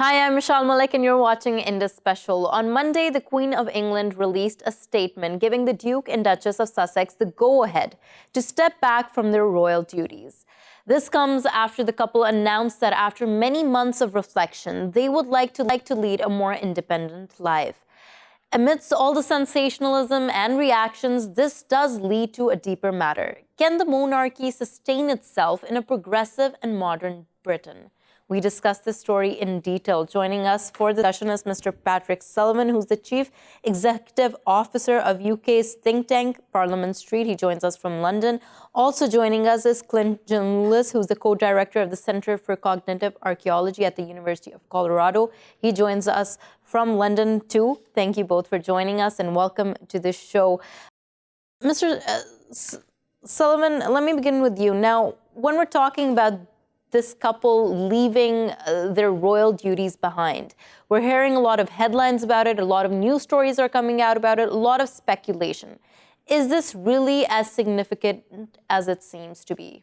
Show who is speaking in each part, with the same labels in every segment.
Speaker 1: Hi, I'm Meshal Malik and you're watching Indus Special. On Monday, the Queen of England released a statement giving the Duke and Duchess of Sussex the go-ahead to step back from their royal duties. This comes after the couple announced that after many months of reflection, they would like to lead a more independent life. Amidst all the sensationalism and reactions, this does lead to a deeper matter. Can the monarchy sustain itself in a progressive and modern Britain? We discussed this story in detail. Joining us for the discussion is Mr. Patrick Sullivan, who's the Chief Executive Officer of UK's think tank, Parliament Street. He joins us from London. Also joining us is Klint, Janulis, who's the co-director of the Center for Cognitive Archaeology at the University of Colorado. He joins us from London too. Thank you both for joining us and welcome to the show. Mr. Sullivan, let me begin with you. Now, when we're talking about this couple leaving their royal duties behind, we're hearing a lot of headlines about it, a lot of news stories are coming out about it, a lot of speculation. Is this really as significant as it seems to be?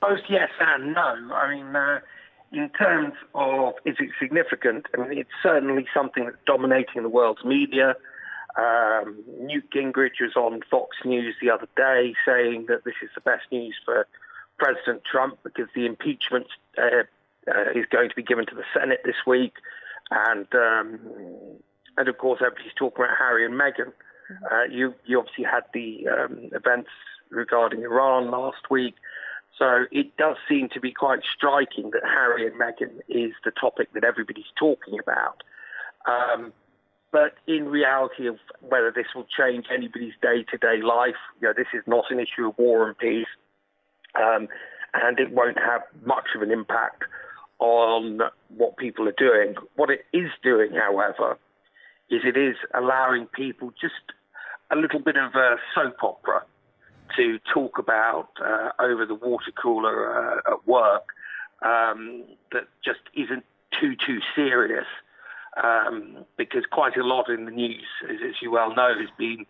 Speaker 2: Both yes and no. I mean, in terms of is it significant, I mean, it's certainly something that's dominating the world's media. Newt Gingrich was on Fox News the other day saying that this is the best news for President Trump because the impeachment is going to be given to the Senate this week. And of course, everybody's talking about Harry and Meghan. You obviously had the events regarding Iran last week. So it does seem to be quite striking that Harry and Meghan is the topic that everybody's talking about. But in reality of whether this will change anybody's day-to-day life, this is not an issue of war and peace. And it won't have much of an impact on what people are doing. What it is doing, however, is it is allowing people just a little bit of a soap opera to talk about over the water cooler at work that just isn't too serious. Because quite a lot in the news, as you well know, has been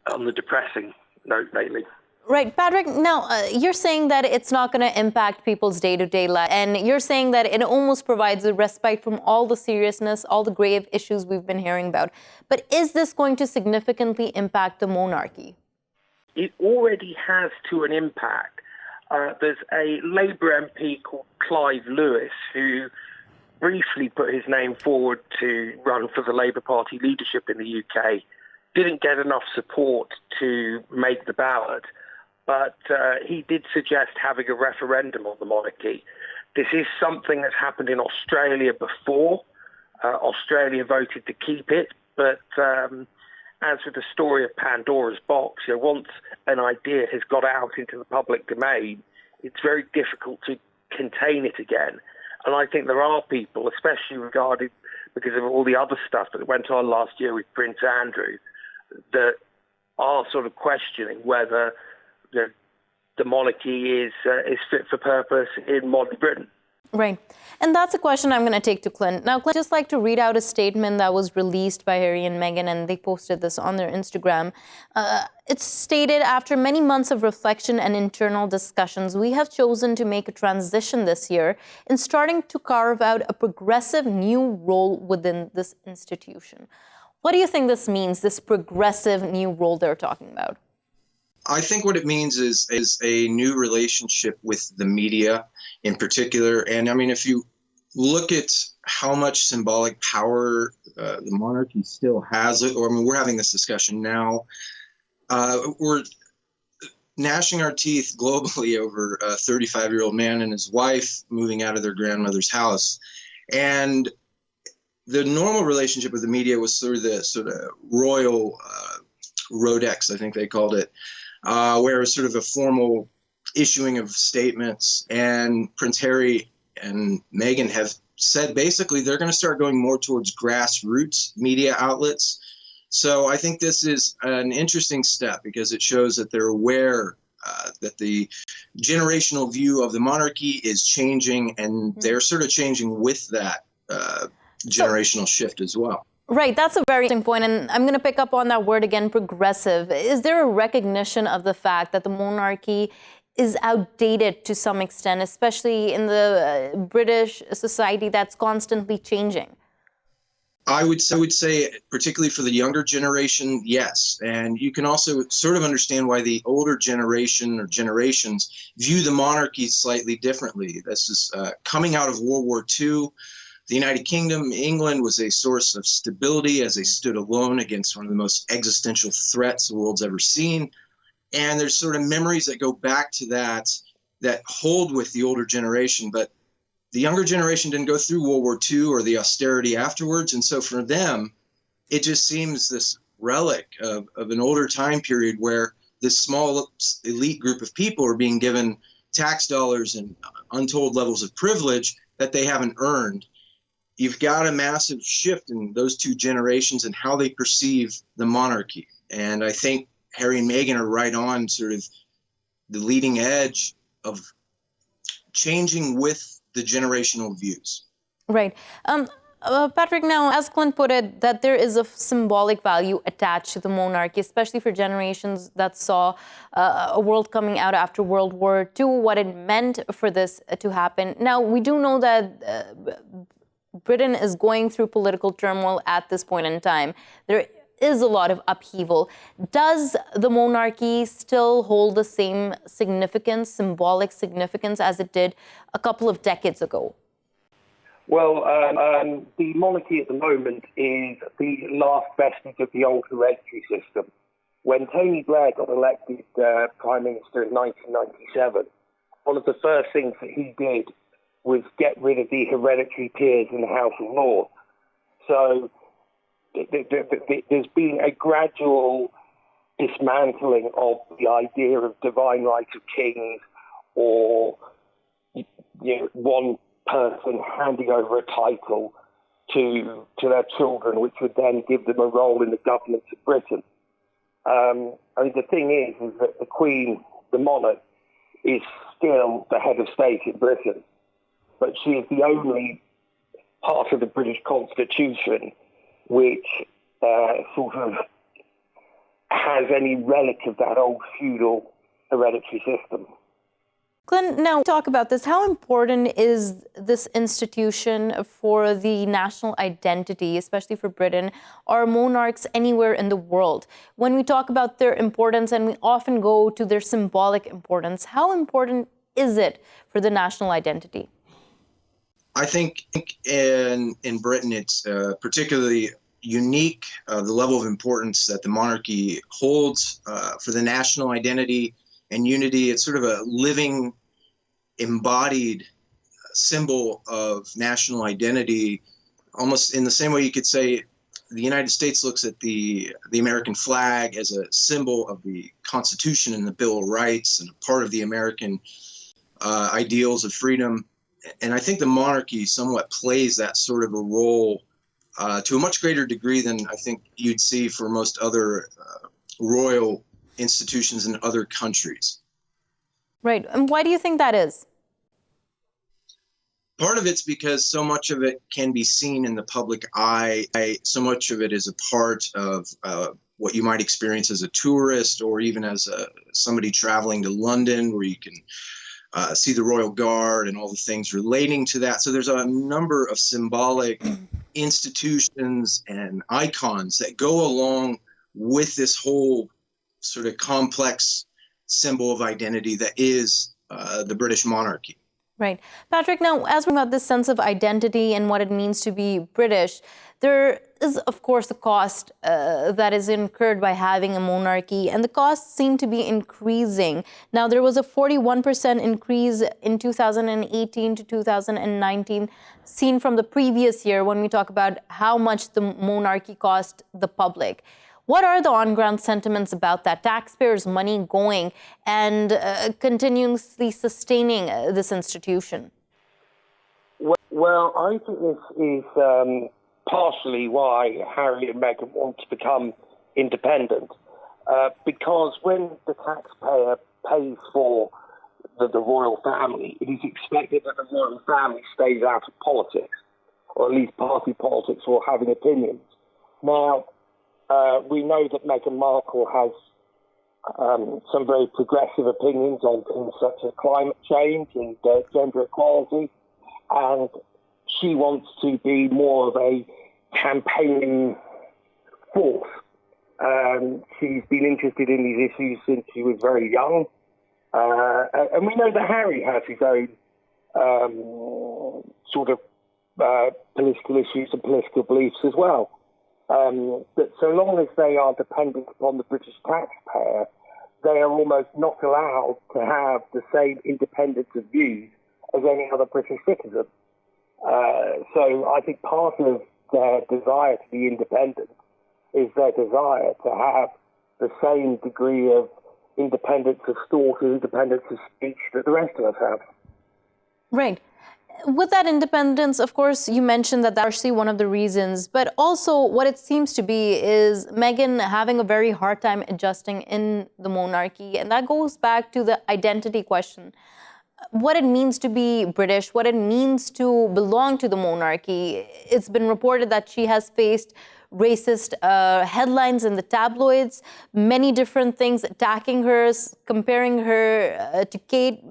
Speaker 2: on the depressing note lately.
Speaker 1: Right. Patrick, now, you're saying that it's not going to impact people's day-to-day life, and you're saying that it almost provides a respite from all the seriousness, all the grave issues we've been hearing about. But is this going to significantly impact the monarchy?
Speaker 2: It already has to an impact. There's a Labour MP called Clive Lewis who briefly put his name forward to run for the Labour Party leadership in the UK, didn't get enough support to make the ballot. But he did suggest having a referendum on the monarchy. This is something that's happened in Australia before. Australia voted to keep it. But as with the story of Pandora's box, once an idea has got out into the public domain, it's very difficult to contain it again. And I think there are people, especially because of all the other stuff that went on last year with Prince Andrew, that are sort of questioning whether the monarchy is fit for purpose in modern Britain.
Speaker 1: Right. And that's a question I'm going to take to Klint. Now, Klint, I'd just like to read out a statement that was released by Harry and Meghan, and they posted this on their Instagram. It's stated, after many months of reflection and internal discussions, we have chosen to make a transition this year in starting to carve out a progressive new role within this institution. What do you think this means, this progressive new role they're talking about?
Speaker 3: I think what it means is a new relationship with the media in particular. And I mean, if you look at how much symbolic power the monarchy still has, we're having this discussion now. We're gnashing our teeth globally over a 35-year-old man and his wife moving out of their grandmother's house. And the normal relationship with the media was through the sort of royal Rodex, I think they called it, where it was sort of a formal issuing of statements. And Prince Harry and Meghan have said basically they're going to start going more towards grassroots media outlets. So I think this is an interesting step because it shows that they're aware that the generational view of the monarchy is changing, and they're sort of changing with that generational shift as well.
Speaker 1: Right, that's a very interesting point, and I'm going to pick up on that word again, progressive. Is there a recognition of the fact that the monarchy is outdated to some extent, especially in the British society that's constantly changing?
Speaker 3: I would say, particularly for the younger generation, yes. And you can also sort of understand why the older generation or generations view the monarchy slightly differently. This is coming out of World War II. The United Kingdom, England, was a source of stability as they stood alone against one of the most existential threats the world's ever seen. And there's sort of memories that go back to that hold with the older generation. But the younger generation didn't go through World War II or the austerity afterwards. And so for them, it just seems this relic of an older time period where this small elite group of people are being given tax dollars and untold levels of privilege that they haven't earned. You've got a massive shift in those two generations and how they perceive the monarchy. And I think Harry and Meghan are right on sort of the leading edge of changing with the generational views.
Speaker 1: Right. Patrick, now, as Klint put it, that there is a symbolic value attached to the monarchy, especially for generations that saw a world coming out after World War II, what it meant for this to happen. Now, we do know that Britain is going through political turmoil at this point in time. There is a lot of upheaval. Does the monarchy still hold the same significance, symbolic significance, as it did a couple of decades ago?
Speaker 2: Well, the monarchy at the moment is the last vestige of the old hereditary system. When Tony Blair got elected Prime Minister in 1997, one of the first things that he did was get rid of the hereditary peers in the House of Lords. So there's been a gradual dismantling of the idea of divine right of kings or one person handing over a title to their children, which would then give them a role in the government of Britain. I mean, the thing is that the Queen, the monarch, is still the head of state in Britain, but she is the only part of the British Constitution which sort of has any relic of that old feudal hereditary system.
Speaker 1: Klint, now talk about this. How important is this institution for the national identity, especially for Britain, or monarchs anywhere in the world? When we talk about their importance, and we often go to their symbolic importance, how important is it for the national identity?
Speaker 3: I think in Britain it's particularly unique, the level of importance that the monarchy holds for the national identity and unity. It's sort of a living, embodied symbol of national identity, almost in the same way you could say the United States looks at the American flag as a symbol of the Constitution and the Bill of Rights and a part of the American ideals of freedom. And I think the monarchy somewhat plays that sort of a role to a much greater degree than I think you'd see for most other royal institutions in other countries.
Speaker 1: Right. And why do you think that is?
Speaker 3: Part of it's because so much of it can be seen in the public eye. So much of it is a part of what you might experience as a tourist or even as somebody traveling to London, where you can see the Royal Guard and all the things relating to that. So there's a number of symbolic institutions and icons that go along with this whole sort of complex symbol of identity that is the British monarchy.
Speaker 1: Right. Patrick, now, as we're about this sense of identity and what it means to be British, there is, of course, a cost that is incurred by having a monarchy, and the costs seem to be increasing. Now, there was a 41% increase in 2018 to 2019, seen from the previous year when we talk about how much the monarchy cost the public. What are the on-ground sentiments about that? Taxpayers' money going and continuously sustaining this institution?
Speaker 2: Well, I think this is partially why Harry and Meghan want to become independent, because when the taxpayer pays for the royal family, it is expected that the royal family stays out of politics, or at least party politics, or having opinions. Now, we know that Meghan Markle has some very progressive opinions on things such as climate change and gender equality, and she wants to be more of a campaigning force. She's been interested in these issues since she was very young, and we know that Harry has his own sort of political issues and political beliefs as well. But so long as they are dependent upon the British taxpayer, they are almost not allowed to have the same independence of views as any other British citizen. So I think part of their desire to be independent is their desire to have the same degree of independence of thought and independence of speech that the rest of us have.
Speaker 1: Right. With that independence, of course, you mentioned that that's actually one of the reasons, but also what it seems to be is Meghan having a very hard time adjusting in the monarchy. And that goes back to the identity question. What it means to be British, what it means to belong to the monarchy. It's been reported that she has faced racist headlines in the tabloids, many different things attacking her, comparing her to Kate,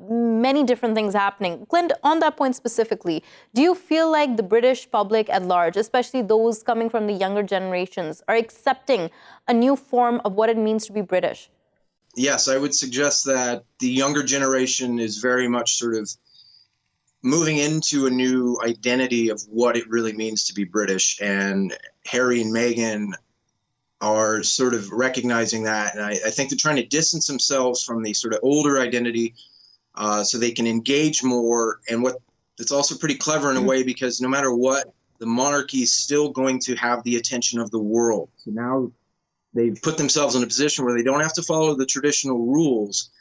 Speaker 1: many different things happening. Klint, on that point specifically, do you feel like the British public at large, especially those coming from the younger generations, are accepting a new form of what it means to be British?
Speaker 3: Yes, I would suggest that the younger generation is very much sort of moving into a new identity of what it really means to be British. And Harry and Meghan are sort of recognizing that. And I think they're trying to distance themselves from the sort of older identity so they can engage more. And it's also pretty clever in a way, because no matter what, the monarchy is still going to have the attention of the world. So now they've put themselves in a position where they don't have to follow the traditional rules,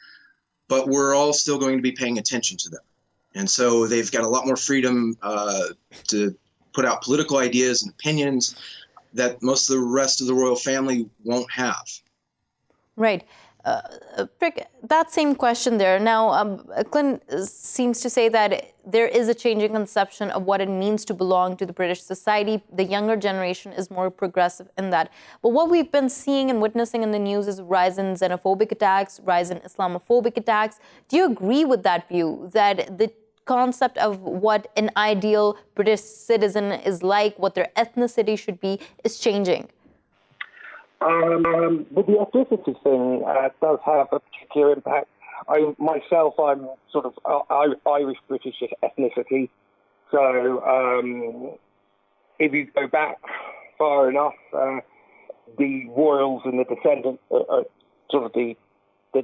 Speaker 3: but we're all still going to be paying attention to them. And so they've got a lot more freedom to put out political ideas and opinions that most of the rest of the royal family won't have.
Speaker 1: Right. Prick, that same question there. Now, Klint seems to say that there is a changing conception of what it means to belong to the British society. The younger generation is more progressive in that. But what we've been seeing and witnessing in the news is a rise in xenophobic attacks, rise in Islamophobic attacks. Do you agree with that view, that the concept of what an ideal British citizen is like, what their ethnicity should be, is changing?
Speaker 2: With the ethnicity thing, does have a particular impact. I'm sort of Irish-British ethnicity. So if you go back far enough, the royals and the descendants, sort of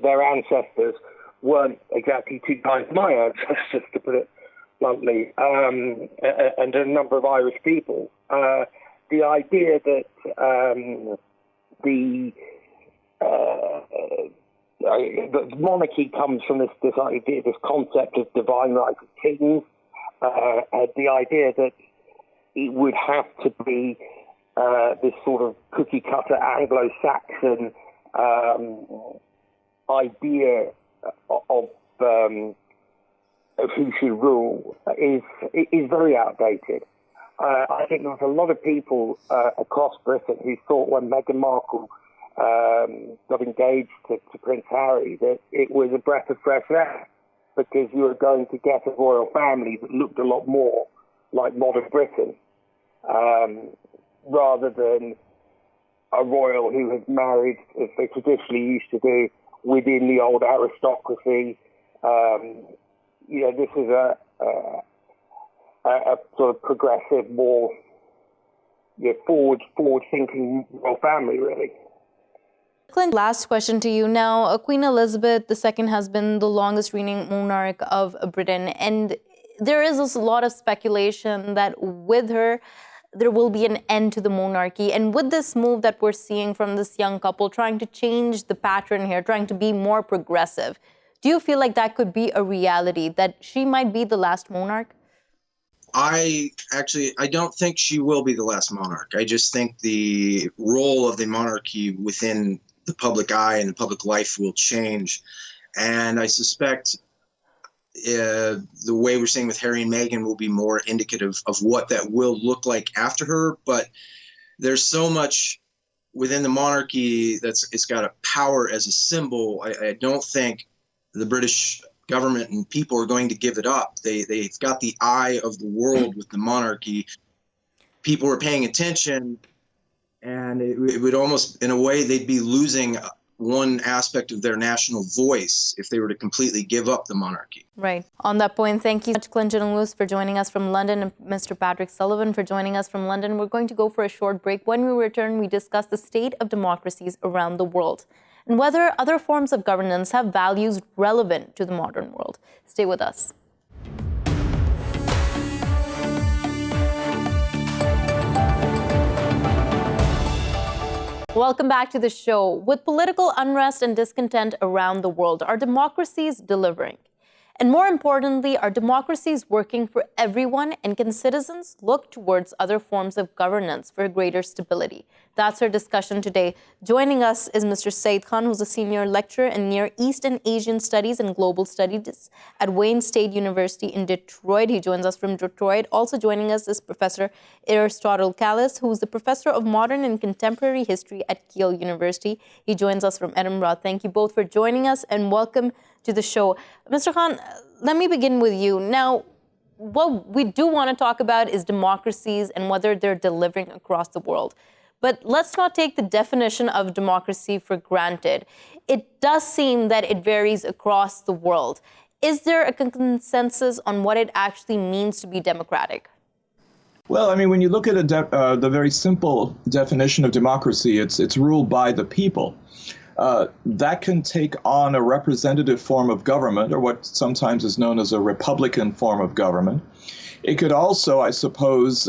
Speaker 2: their ancestors, weren't exactly two times my ancestors, to put it bluntly, and a number of Irish people. The idea that the monarchy comes from this idea, this concept of divine right of kings, the idea that it would have to be this sort of cookie-cutter Anglo-Saxon idea of who should rule is very outdated. I think there was a lot of people across Britain who thought when Meghan Markle got engaged to Prince Harry that it was a breath of fresh air, because you were going to get a royal family that looked a lot more like modern Britain, rather than a royal who had married, as they traditionally used to do, within the old aristocracy. This is a sort of progressive, more forward-thinking royal family, really.
Speaker 1: Klint, last question to you. Now, Queen Elizabeth II has been the longest reigning monarch of Britain, and there is a lot of speculation that with her, there will be an end to the monarchy. And with this move that we're seeing from this young couple, trying to change the pattern here, trying to be more progressive, do you feel like that could be a reality, that she might be the last monarch?
Speaker 3: I don't think she will be the last monarch. I just think the role of the monarchy within the public eye and the public life will change. And I suspect the way we're seeing with Harry and Meghan will be more indicative of what that will look like after her. But there's so much within the monarchy it's got a power as a symbol, I don't think the British government and people are going to give it up. They've got the eye of the world with the monarchy. People are paying attention, and it would almost, in a way, they'd be losing one aspect of their national voice if they were to completely give up the monarchy.
Speaker 1: Right. On that point, thank you so much, Klint Janulis, for joining us from London, and Mr. Patrick Sullivan for joining us from London. We're going to go for a short break. When we return, we discuss the state of democracies around the world and whether other forms of governance have values relevant to the modern world. Stay with us. Welcome back to the show. With political unrest and discontent around the world, are democracies delivering? And more importantly, are democracies working for everyone? And can citizens look towards other forms of governance for greater stability? That's our discussion today. Joining us is Mr. Saeed Khan, who's a senior lecturer in Near East and Asian Studies and Global Studies at Wayne State University in Detroit. He joins us from Detroit. Also joining us is Professor Aristotle Kallis, who's the Professor of Modern and Contemporary History at Keele University. He joins us from Edinburgh. Thank you both for joining us, and welcome to the show. Mr. Khan, let me begin with you. Now, what we do want to talk about is democracies and whether they're delivering across the world. But let's not take the definition of democracy for granted. It does seem that it varies across the world. Is there a consensus on what it actually means to be democratic?
Speaker 4: Well, I mean, when you look at the very simple definition of democracy, it's ruled by the people. That can take on a representative form of government, or what sometimes is known as a republican form of government. It could also, I suppose,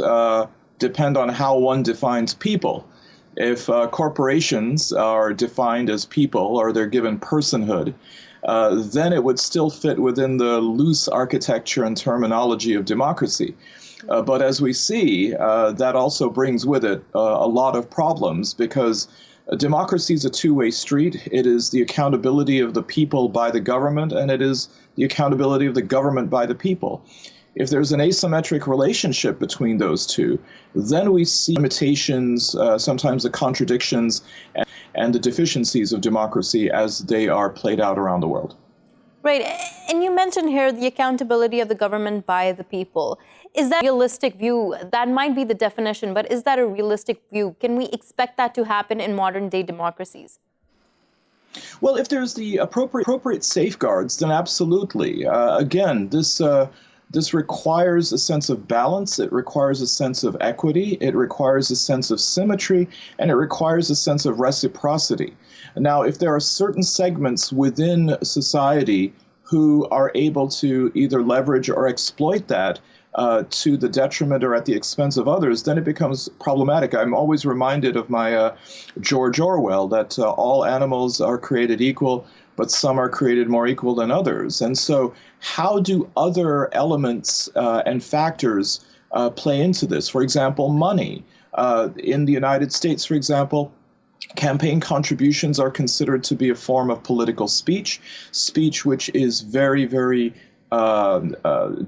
Speaker 4: depend on how one defines people. If corporations are defined as people, or they're given personhood, then it would still fit within the loose architecture and terminology of democracy. But as we see, that also brings with it a lot of problems, because democracy is a two-way street. It is the accountability of the people by the government, and it is the accountability of the government by the people. If there's an asymmetric relationship between those two, then we see limitations, sometimes the contradictions and the deficiencies of democracy as they are played out around the world.
Speaker 1: Right. And you mentioned here the accountability of the government by the people. Is that a realistic view? That might be the definition, but is that a realistic view? Can we expect that to happen in modern day democracies?
Speaker 4: Well, if there's the appropriate safeguards, then absolutely. Again, this requires a sense of balance. It requires a sense of equity. It requires a sense of symmetry, and it requires a sense of reciprocity. Now, if there are certain segments within society who are able to either leverage or exploit that to the detriment or at the expense of others, then it becomes problematic. I'm always reminded of my George Orwell, that all animals are created equal, but some are created more equal than others. And so how do other elements and factors play into this? For example, money. In the United States, for example, campaign contributions are considered to be a form of political speech which is very, very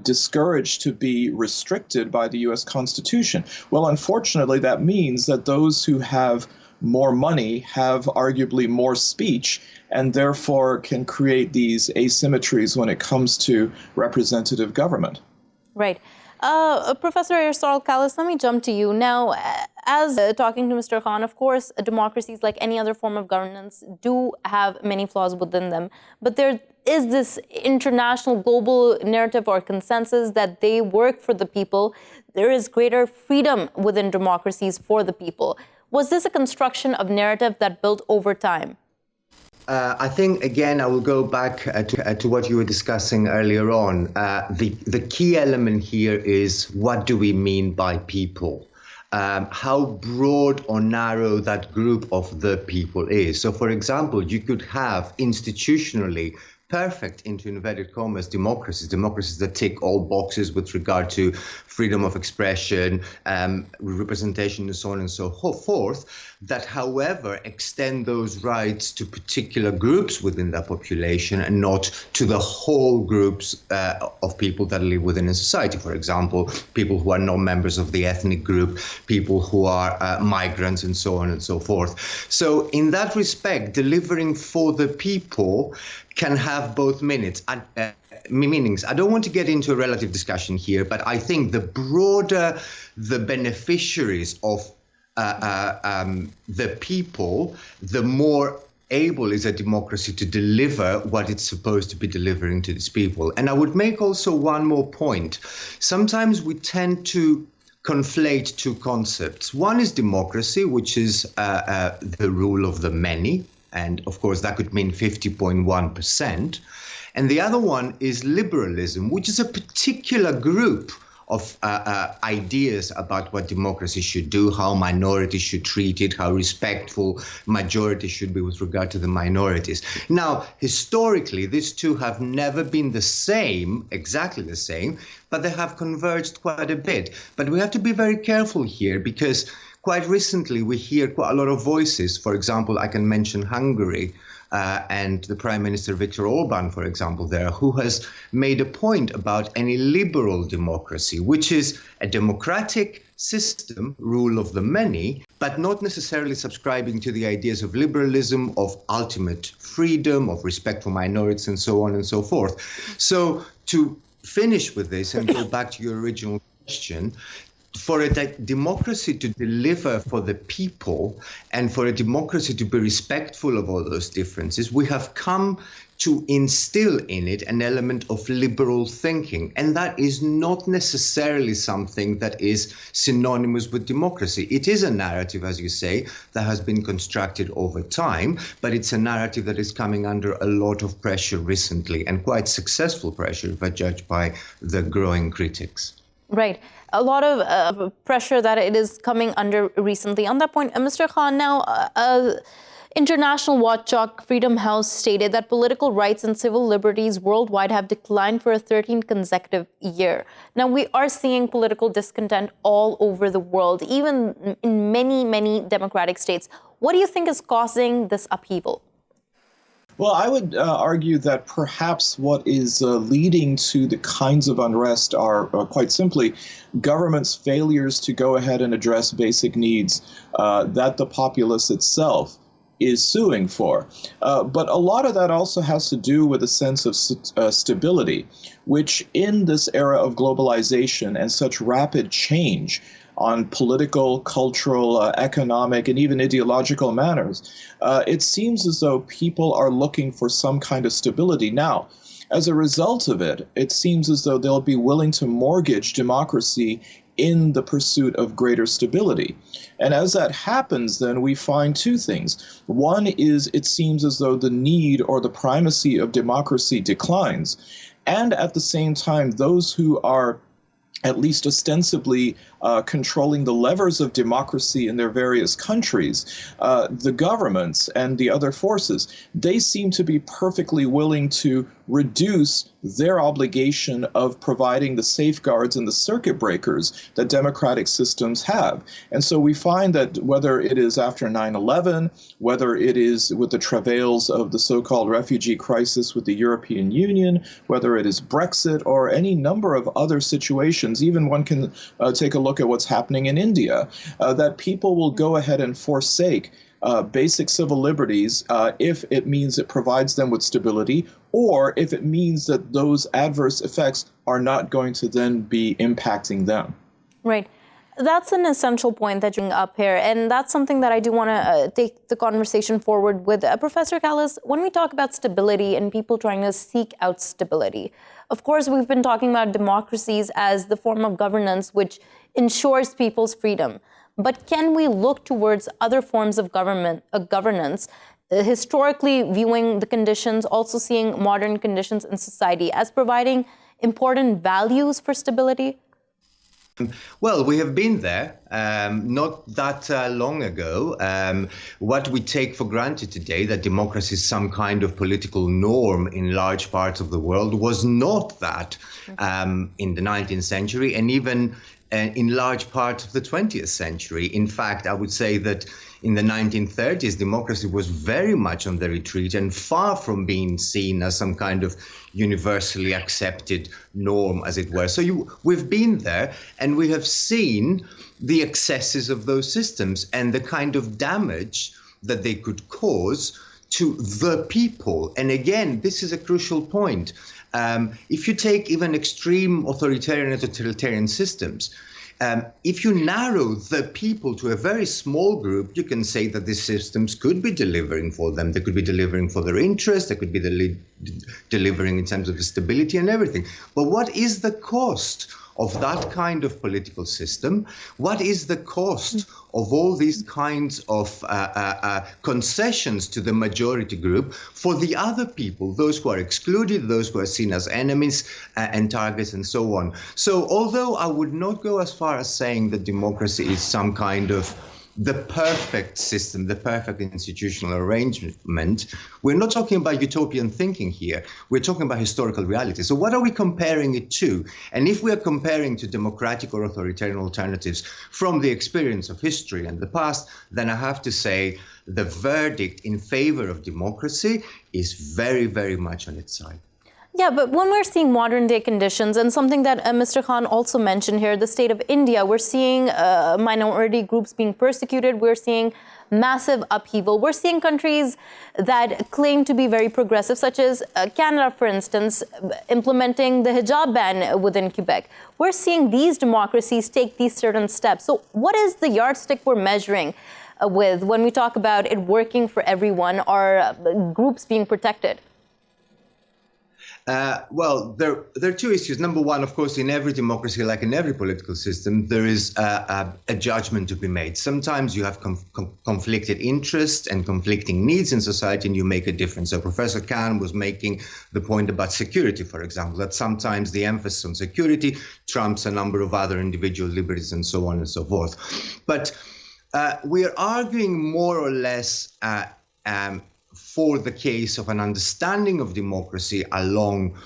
Speaker 4: discouraged to be restricted by the U.S. Constitution. Well, unfortunately, that means that those who have more money have arguably more speech, and therefore can create these asymmetries when it comes to representative government.
Speaker 1: Right. Professor Aristotle Kallis, let me jump to you. Now, as talking to Mr. Khan, of course, democracies, like any other form of governance, do have many flaws within them. But there is this international global narrative or consensus that they work for the people. There is greater freedom within democracies for the people. Was this a construction of narrative that built over time?
Speaker 5: I think, again, I will go back to what you were discussing earlier on. The key element here is, what do we mean by people? How broad or narrow that group of the people is. So, for example, you could have institutionally perfect, into inverted commas, democracies that tick all boxes with regard to freedom of expression, representation, and so on and so forth, that, however, extend those rights to particular groups within that population and not to the whole groups of people that live within a society. For example, people who are not members of the ethnic group, people who are migrants, and so on and so forth. So in that respect, delivering for the people can have both meanings. I don't want to get into a relative discussion here, but I think the broader the beneficiaries of the people, the more able is a democracy to deliver what it's supposed to be delivering to these people. And I would make also one more point. Sometimes we tend to conflate two concepts. One is democracy, which is the rule of the many. And of course, that could mean 50.1%. And the other one is liberalism, which is a particular group of ideas about what democracy should do, how minorities should treat it, how respectful majorities should be with regard to the minorities. Now, historically, these two have never been the same, exactly the same, but they have converged quite a bit. But we have to be very careful here because quite recently we hear quite a lot of voices. For example, I can mention Hungary, and the Prime Minister Viktor Orban, for example, there, who has made a point about any liberal democracy, which is a democratic system, rule of the many, but not necessarily subscribing to the ideas of liberalism, of ultimate freedom, of respect for minorities, and so on and so forth. So to finish with this and go back to your original question, for a democracy to deliver for the people and for a democracy to be respectful of all those differences, we have come to instill in it an element of liberal thinking. And that is not necessarily something that is synonymous with democracy. It is a narrative, as you say, that has been constructed over time, but it's a narrative that is coming under a lot of pressure recently, and quite successful pressure, if I judge by the growing critics.
Speaker 1: Right. A lot of pressure that it is coming under recently. On that point, Mr. Khan, now international watchdog Freedom House stated that political rights and civil liberties worldwide have declined for a 13th consecutive year. Now, we are seeing political discontent all over the world, even in many, many democratic states. What do you think is causing this upheaval?
Speaker 4: Well, I would argue that perhaps what is leading to the kinds of unrest are, quite simply, government's failures to go ahead and address basic needs that the populace itself is suing for. But a lot of that also has to do with a sense of stability, which in this era of globalization and such rapid change on political, cultural, economic, and even ideological manners, it seems as though people are looking for some kind of stability. Now, as a result of it, it seems as though they'll be willing to mortgage democracy in the pursuit of greater stability. And as that happens, then we find two things. One is it seems as though the need or the primacy of democracy declines. And at the same time, those who are at least ostensibly controlling the levers of democracy in their various countries, the governments and the other forces, they seem to be perfectly willing to reduce their obligation of providing the safeguards and the circuit breakers that democratic systems have. And so we find that whether it is after 9/11, whether it is with the travails of the so-called refugee crisis with the European Union, whether it is Brexit or any number of other situations, even one can take a look at what's happening in India, that people will go ahead and forsake basic civil liberties if it means it provides them with stability, or if it means that those adverse effects are not going to then be impacting them.
Speaker 1: Right. That's an essential point that you bring up here, and that's something that I do want to take the conversation forward with. Professor Kallis, when we talk about stability and people trying to seek out stability, of course, we've been talking about democracies as the form of governance which ensures people's freedom. But can we look towards other forms of governance, historically viewing the conditions, also seeing modern conditions in society as providing important values for stability?
Speaker 5: Well, we have been there, not that long ago. What we take for granted today, that democracy is some kind of political norm in large parts of the world, was not that in the 19th century and even in large parts of the 20th century. In fact, I would say that in the 1930s, democracy was very much on the retreat and far from being seen as some kind of universally accepted norm, as it were. So we've been there and we have seen the excesses of those systems and the kind of damage that they could cause to the people. And again, this is a crucial point. If you take even extreme authoritarian and totalitarian systems, if you narrow the people to a very small group, you can say that these systems could be delivering for them. They could be delivering for their interests. They could be delivering in terms of the stability and everything. But what is the cost of that kind of political system? What is the cost of all these kinds of concessions to the majority group for the other people, those who are excluded, those who are seen as enemies and targets and so on? So although I would not go as far as saying that democracy is some kind of the perfect system, the perfect institutional arrangement, we're not talking about utopian thinking here. We're talking about historical reality. So what are we comparing it to? And if we are comparing to democratic or authoritarian alternatives from the experience of history and the past, then I have to say the verdict in favor of democracy is very, very much on its side.
Speaker 1: Yeah, but when we're seeing modern day conditions, and something that Mr. Khan also mentioned here, the state of India, we're seeing minority groups being persecuted. We're seeing massive upheaval. We're seeing countries that claim to be very progressive, such as Canada, for instance, implementing the hijab ban within Quebec. We're seeing these democracies take these certain steps. So what is the yardstick we're measuring with when we talk about it working for everyone or groups being protected?
Speaker 5: Well, there are two issues. Number one, of course, in every democracy, like in every political system, there is a judgment to be made. Sometimes you have conflicted interests and conflicting needs in society, and you make a difference. So Professor Khan was making the point about security, for example, that sometimes the emphasis on security trumps a number of other individual liberties and so on and so forth. But we are arguing more or less for the case of an understanding of democracy along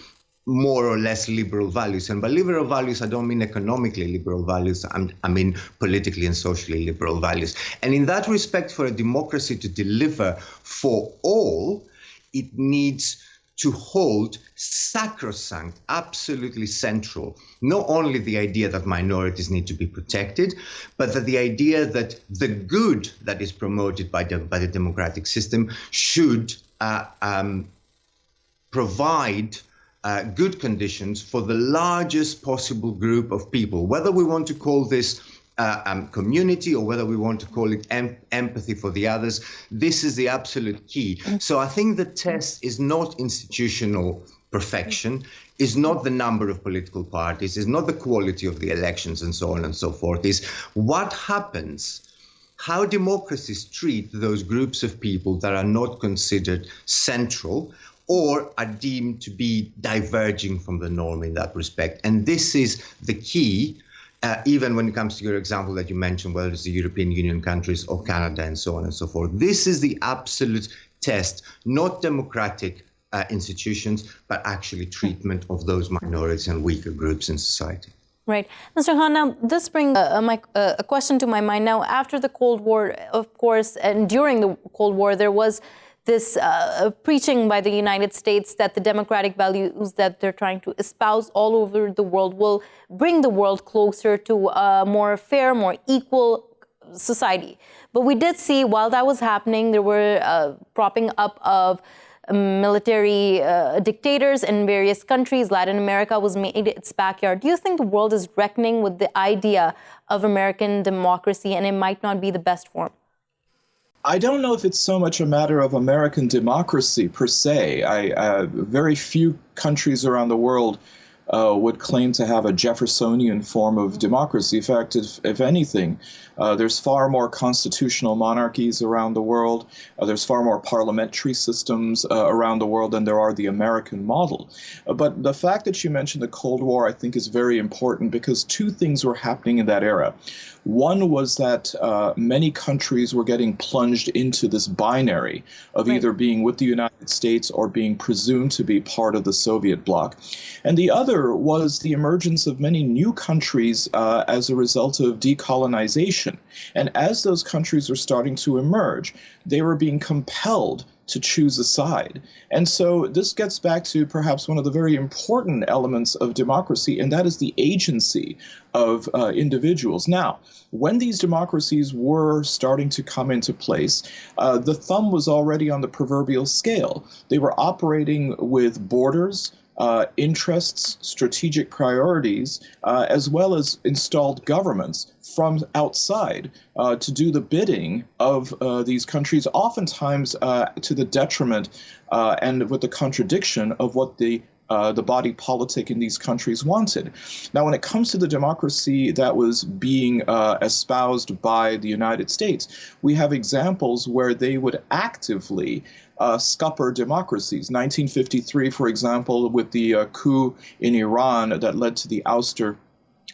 Speaker 5: more or less liberal values. And by liberal values, I don't mean economically liberal values, I mean politically and socially liberal values. And in that respect, for a democracy to deliver for all, it needs to hold sacrosanct, absolutely central, not only the idea that minorities need to be protected, but that the idea that the good that is promoted by the democratic system should provide good conditions for the largest possible group of people, whether we want to call this community or whether we want to call it empathy for the others. This is the absolute key. So I think the test is not institutional perfection, is not the number of political parties, is not the quality of the elections and so on and so forth, is what happens, how democracies treat those groups of people that are not considered central or are deemed to be diverging from the norm in that respect. And this is the key. Even when it comes to your example that you mentioned, whether it's the European Union countries or Canada and so on and so forth. This is the absolute test, not democratic institutions, but actually treatment of those minorities and weaker groups in society.
Speaker 1: Right. Mr. Khan, now this brings a question to my mind. Now, after the Cold War, of course, and during the Cold War, there was this preaching by the United States that the democratic values that they're trying to espouse all over the world will bring the world closer to a more fair, more equal society. But we did see while that was happening, there were propping up of military dictators in various countries. Latin America was made its backyard. Do you think the world is reckoning with the idea of American democracy and it might not be the best form?
Speaker 4: I don't know if it's so much a matter of American democracy per se. Very few countries around the world would claim to have a Jeffersonian form of democracy. In fact, if anything, there's far more constitutional monarchies around the world. There's far more parliamentary systems around the world than there are the American model. But the fact that you mentioned the Cold War, I think, is very important because two things were happening in that era. One was that many countries were getting plunged into this binary of either being with the United States or being presumed to be part of the Soviet bloc. And the other was the emergence of many new countries as a result of decolonization. And as those countries were starting to emerge, they were being compelled to choose a side. And so this gets back to perhaps one of the very important elements of democracy, and that is the agency of individuals. Now, when these democracies were starting to come into place, the thumb was already on the proverbial scale. They were operating with borders, interests, strategic priorities, as well as installed governments from outside to do the bidding of these countries, oftentimes to the detriment and with the contradiction of what the body politic in these countries wanted. Now, when it comes to the democracy that was being espoused by the United States, we have examples where they would actively scupper democracies. 1953, for example, with the coup in Iran that led to the ouster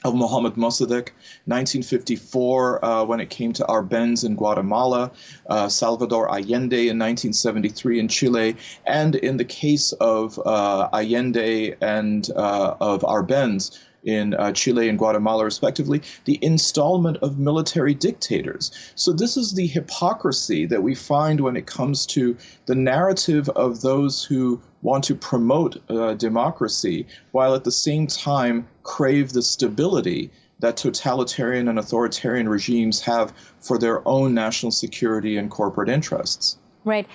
Speaker 4: of Mohammad Mossadegh, 1954 when it came to Arbenz in Guatemala, Salvador Allende in 1973 in Chile, and in the case of Allende and of Arbenz in Chile and Guatemala, respectively, the installment of military dictators. So this is the hypocrisy that we find when it comes to the narrative of those who want to promote democracy, while at the same time crave the stability that totalitarian and authoritarian regimes have for their own national security and corporate interests.
Speaker 1: Right.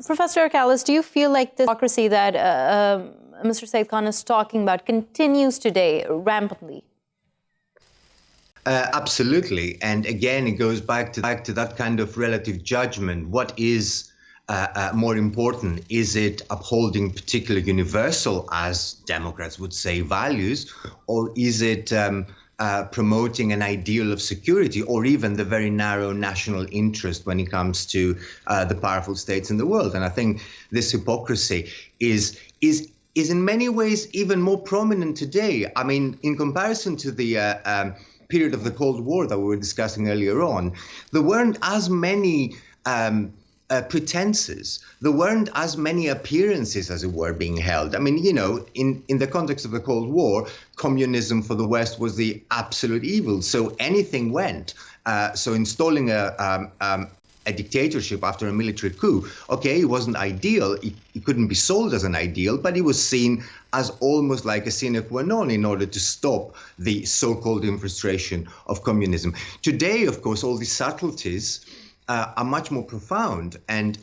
Speaker 1: Professor Kallis, do you feel like the democracy that Mr. Saeed Khan is talking about continues today rampantly?
Speaker 5: Absolutely. And again, it goes back to that kind of relative judgment. What is more important? Is it upholding particular universal, as Democrats would say, values, or is it promoting an ideal of security, or even the very narrow national interest when it comes to the powerful states in the world? And I think this hypocrisy is in many ways even more prominent today. I mean, in comparison to the period of the Cold War that we were discussing earlier on, there weren't as many pretenses. There weren't as many appearances, as it were, being held. I mean, you know, in the context of the Cold War, communism for the West was the absolute evil. So anything went. So installing a dictatorship after a military coup, okay, it wasn't ideal. It couldn't be sold as an ideal, but it was seen as almost like a sine qua non in order to stop the so-called infiltration of communism. Today, of course, all these subtleties are much more profound, and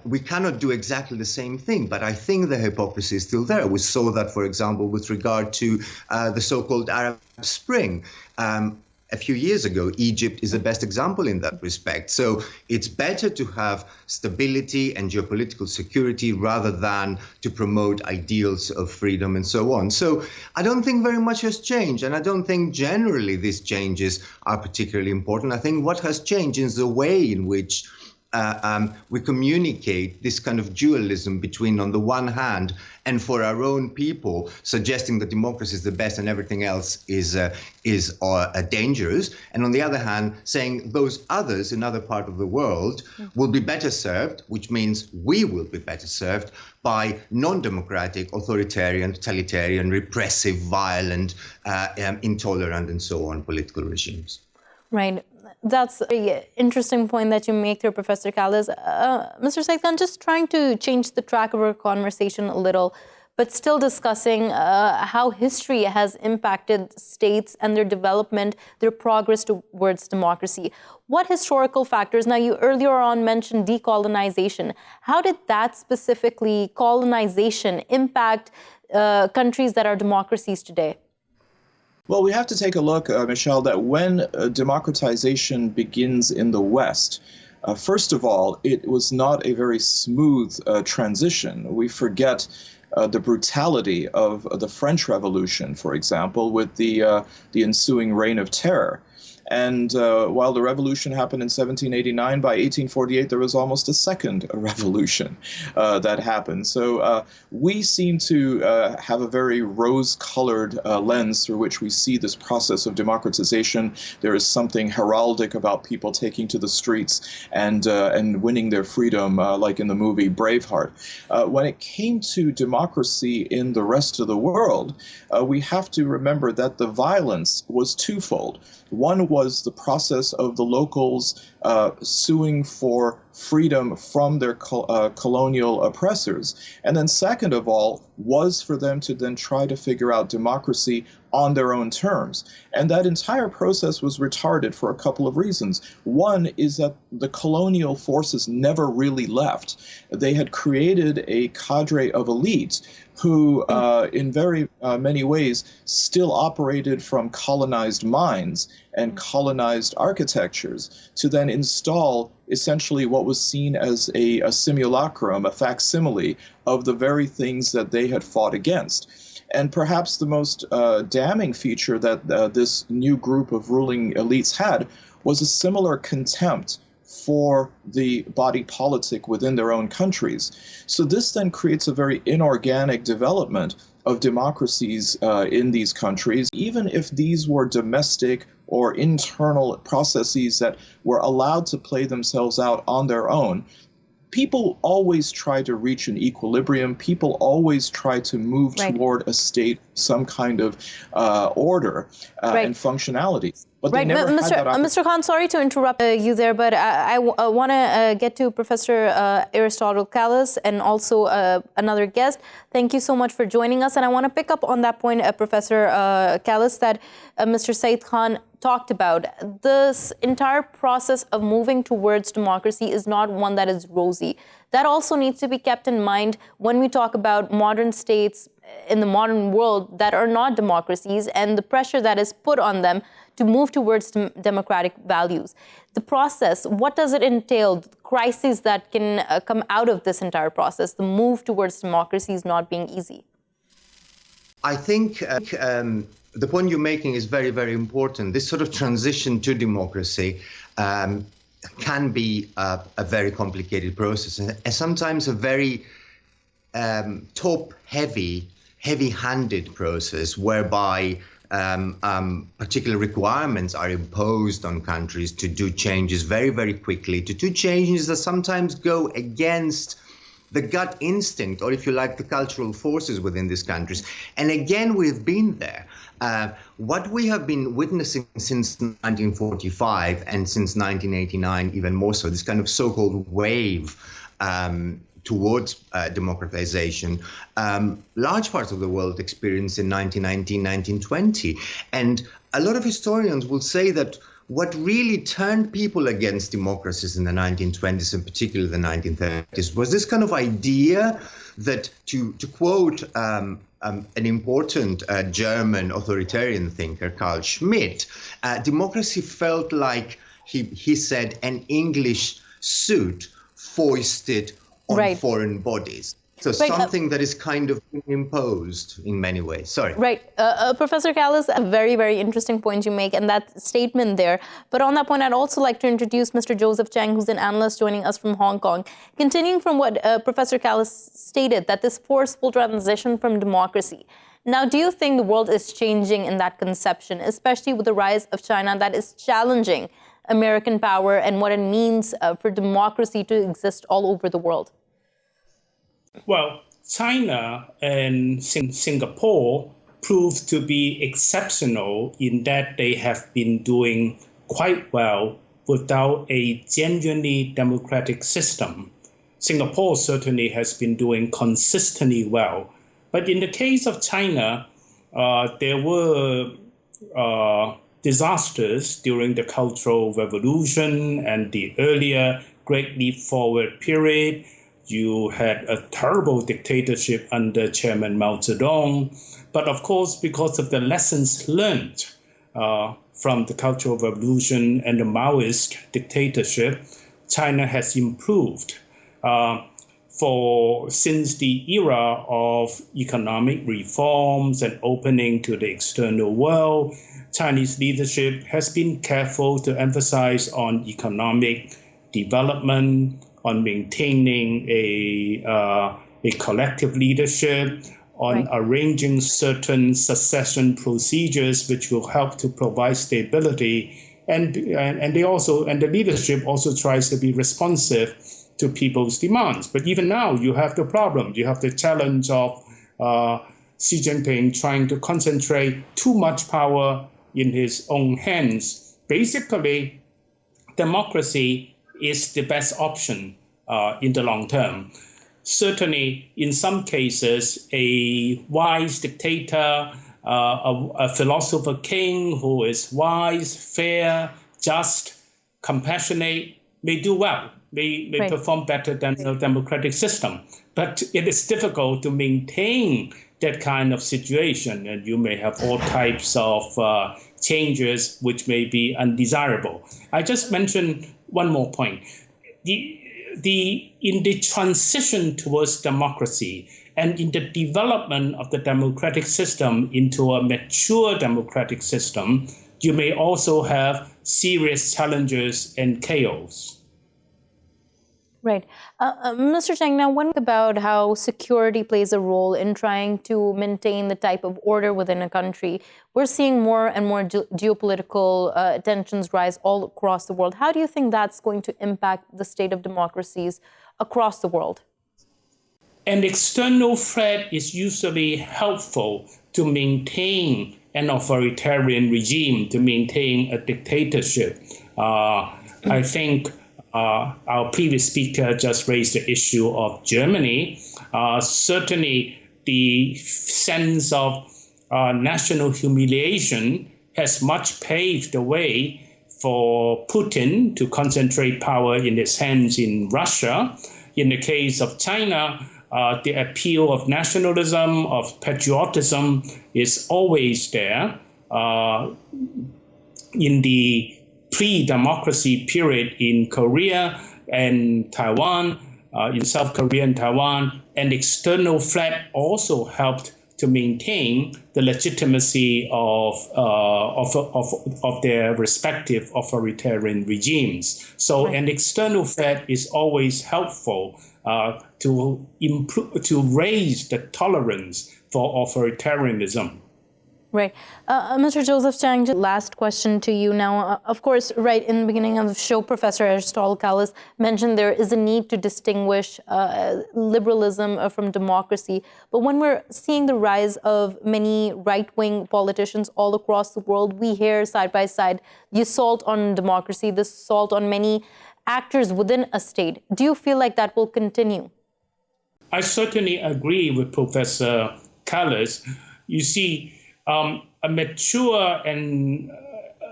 Speaker 5: we cannot do exactly the same thing. But I think the hypocrisy is still there. We saw that, for example, with regard to the so-called Arab Spring. A few years ago, Egypt is the best example in that respect. So it's better to have stability and geopolitical security rather than to promote ideals of freedom and so on. So I don't think very much has changed, and I don't think generally these changes are particularly important. I think what has changed is the way in which we communicate this kind of dualism between, on the one hand, and for our own people, suggesting that democracy is the best and everything else is dangerous, and on the other hand, saying those others in other parts of the world will be better served, which means we will be better served by non-democratic, authoritarian, totalitarian, repressive, violent, intolerant, and so on political regimes.
Speaker 1: Right. That's an interesting point that you make there, Professor Kallis. Mr. Saeed Khan, just trying to change the track of our conversation a little, but still discussing how history has impacted states and their development, their progress towards democracy. What historical factors, now you earlier on mentioned decolonization, how did that specifically, colonization, impact countries that are democracies today?
Speaker 4: Well, we have to take a look, Meshal, that when democratization begins in the West, first of all, it was not a very smooth transition. We forget the brutality of the French Revolution, for example, with the ensuing reign of terror. And while the revolution happened in 1789, by 1848, there was almost a second revolution that happened. So we seem to have a very rose-colored lens through which we see this process of democratization. There is something heraldic about people taking to the streets and winning their freedom, like in the movie Braveheart. When it came to democracy in the rest of the world, we have to remember that the violence was twofold. One was the process of the locals suing for freedom from their colonial oppressors. And then second of all was for them to then try to figure out democracy on their own terms. And that entire process was retarded for a couple of reasons. One is that the colonial forces never really left. They had created a cadre of elites who, in very many ways, still operated from colonized minds and colonized architectures to then install essentially what was seen as a simulacrum, a facsimile of the very things that they had fought against. And perhaps the most damning feature that this new group of ruling elites had was a similar contempt for the body politic within their own countries. So this then creates a very inorganic development of democracies in these countries, even if these were domestic or internal processes that were allowed to play themselves out on their own. People always try to reach an equilibrium. People always try to move toward a state, some kind of order and functionality. But they never had that opportunity.
Speaker 1: Mr. Khan, sorry to interrupt you there, but I want to get to Professor Aristotle Kallis and also another guest. Thank you so much for joining us. And I want to pick up on that point, Professor Kallis, that Mr. Saeed Khan talked about. This entire process of moving towards democracy is not one that is rosy. That also needs to be kept in mind when we talk about modern states in the modern world that are not democracies and the pressure that is put on them to move towards democratic values. The process, what does it entail? The crises that can come out of this entire process, the move towards democracy is not being easy.
Speaker 5: I think the point you're making is very, very important. This sort of transition to democracy can be a very complicated process and sometimes a very top-heavy, heavy-handed process whereby particular requirements are imposed on countries to do changes very, very quickly, to do changes that sometimes go against the gut instinct, or if you like, the cultural forces within these countries. And again, we've been there. What we have been witnessing since 1945 and since 1989, even more so, this kind of so-called wave towards democratization, large parts of the world experienced in 1919, 1920. And a lot of historians will say that what really turned people against democracies in the 1920s, and particularly the 1930s, was this kind of idea that, to quote an important German authoritarian thinker, Carl Schmitt, democracy felt like, he said, an English suit foisted on foreign bodies. So something that is kind of imposed in many ways. Sorry.
Speaker 1: Right. Professor Kallis, a very, very interesting point you make, and that statement there. But on that point, I'd also like to introduce Mr. Joseph Cheng, who's an analyst joining us from Hong Kong. Continuing from what Professor Kallis stated, that this forceful transition from democracy. Now, do you think the world is changing in that conception, especially with the rise of China that is challenging American power and what it means for democracy to exist all over the world?
Speaker 6: Well, China and Singapore proved to be exceptional in that they have been doing quite well without a genuinely democratic system. Singapore certainly has been doing consistently well. But in the case of China, there were disasters during the Cultural Revolution and the earlier Great Leap Forward period. You had a terrible dictatorship under Chairman Mao Zedong. But of course, because of the lessons learned from the Cultural Revolution and the Maoist dictatorship, China has improved. since the era of economic reforms and opening to the external world, Chinese leadership has been careful to emphasize on economic development, on maintaining a collective leadership, on arranging certain succession procedures which will help to provide stability, and the leadership also tries to be responsive to people's demands. But even now, you have the problem. You have the challenge of Xi Jinping trying to concentrate too much power in his own hands. Basically, democracy is the best option in the long term. Certainly, in some cases, a wise dictator, a philosopher king who is wise, fair, just, compassionate, may do well, may perform better than the democratic system. But it is difficult to maintain that kind of situation, and you may have all types of changes which may be undesirable. I just mentioned one more point. In the transition towards democracy and in the development of the democratic system into a mature democratic system, you may also have serious challenges and chaos.
Speaker 1: Right. Mr. Cheng, now one about how security plays a role in trying to maintain the type of order within a country. We're seeing more and more geopolitical tensions rise all across the world. How do you think that's going to impact the state of democracies across the world?
Speaker 6: An external threat is usually helpful to maintain an authoritarian regime, to maintain a dictatorship. I think our previous speaker just raised the issue of Germany. Certainly, the sense of national humiliation has much paved the way for Putin to concentrate power in his hands in Russia. In the case of China, the appeal of nationalism, of patriotism is always there. In the pre-democracy period in Korea and Taiwan, in South Korea and Taiwan, an external threat also helped to maintain the legitimacy of their respective authoritarian regimes. So an external threat is always helpful to raise the tolerance for authoritarianism.
Speaker 1: Right. Mr. Joseph Cheng, last question to you now. Of course, right in the beginning of the show, Professor Aristotle Kallis mentioned there is a need to distinguish liberalism from democracy. But when we're seeing the rise of many right-wing politicians all across the world, we hear side by side the assault on democracy, the assault on many actors within a state. Do you feel like that will continue?
Speaker 6: I certainly agree with Professor Kallis. You see, a mature and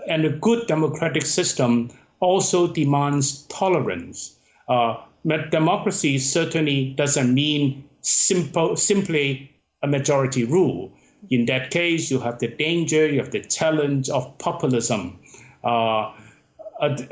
Speaker 6: a good democratic system also demands tolerance. Democracy certainly doesn't mean simply a majority rule. In that case, you have the danger, you have the challenge of populism. A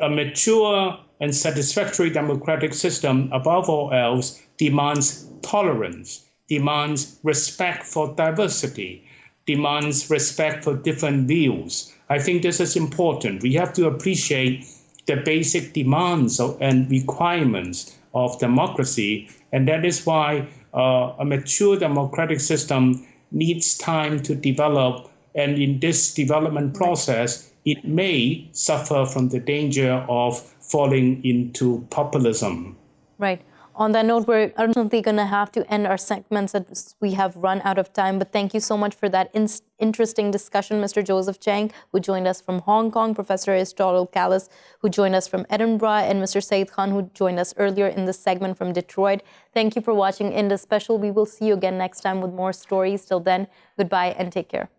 Speaker 6: mature and satisfactory democratic system, above all else, demands tolerance, demands respect for diversity, demands respect for different views. I think this is important. We have to appreciate the basic demands and requirements of democracy, and that is why a mature democratic system needs time to develop, and in this development process, it may suffer from the danger of falling into populism.
Speaker 1: Right. On that note, we're unfortunately going to have to end our segments as we have run out of time. But thank you so much for that interesting discussion, Mr. Joseph Cheng, who joined us from Hong Kong, Professor Aristotle Kallis, who joined us from Edinburgh, and Mr. Saeed Khan, who joined us earlier in this segment from Detroit. Thank you for watching Indus Special. We will see you again next time with more stories. Till then, goodbye and take care.